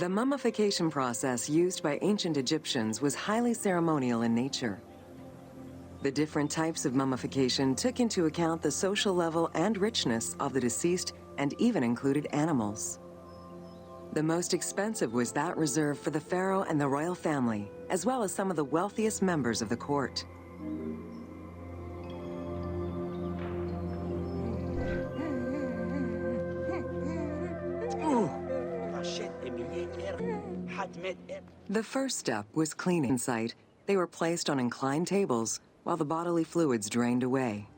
The mummification process used by ancient Egyptians was highly ceremonial in nature. The different types of mummification took into account the social level and richness of the deceased and even included animals. The most expensive was that reserved for the pharaoh and the royal family, as well as some of the wealthiest members of the court. The first step was cleaning. Site, they were placed on inclined tables while the bodily fluids drained away.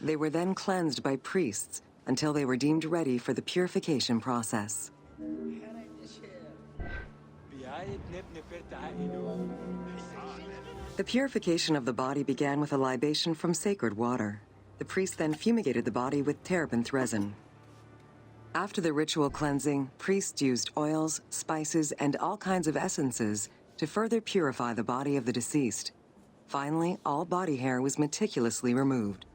They were then cleansed by priests until they were deemed ready for the purification process. The purification of the body began with a libation from sacred water. The priest then fumigated the body with terebinth resin. After the ritual cleansing, priests used oils, spices, and all kinds of essences to further purify the body of the deceased. Finally, all body hair was meticulously removed.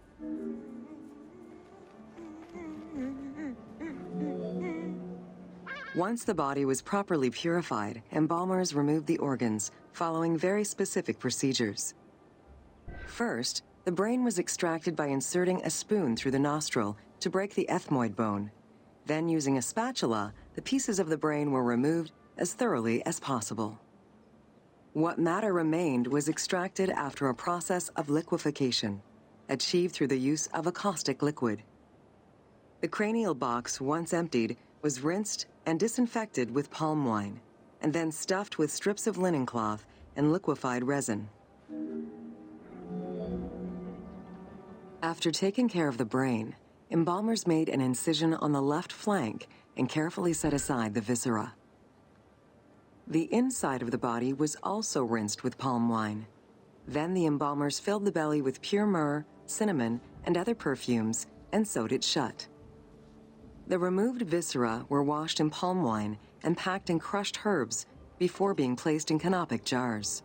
Once the body was properly purified, embalmers removed the organs, following very specific procedures. First, the brain was extracted by inserting a spoon through the nostril to break the ethmoid bone. Then, using a spatula, the pieces of the brain were removed as thoroughly as possible. What matter remained was extracted after a process of liquefaction, achieved through the use of a caustic liquid. The cranial box, once emptied, was rinsed and disinfected with palm wine, and then stuffed with strips of linen cloth and liquefied resin. After taking care of the brain, embalmers made an incision on the left flank and carefully set aside the viscera. The inside of the body was also rinsed with palm wine. Then the embalmers filled the belly with pure myrrh, cinnamon, and other perfumes and sewed it shut. The removed viscera were washed in palm wine and packed in crushed herbs before being placed in canopic jars.